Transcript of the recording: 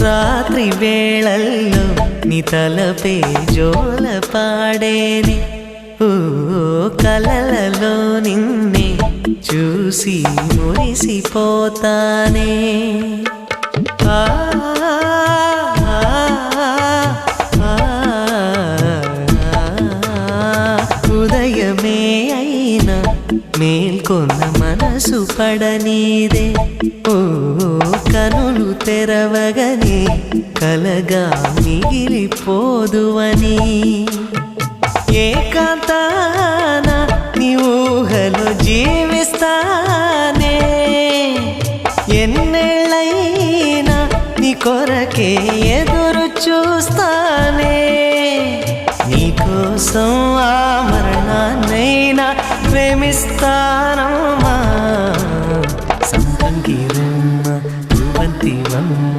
రాత్రి వేళల్లో నీ తలపే జోల పాడేనే ఓ కలలలో నిన్నే చూసి మురిసిపోతానే ఆ ఉదయమే అయినా మేల్కొన్న మనసు పడనీదే ఓ కనులు తెరవగనే కలగా మిగిలిపోదువని ఏకాంతాన నీ ఊహలో జీవిస్తానే ఎన్నేళ్ళైనా నీ కొరకే ఎదురు చూస్తానే నీకోసం ఆ మరణాన్నైనా ప్రేమిస్తానమ్మా సంపంగిరమ్మ యువంతివమ్మ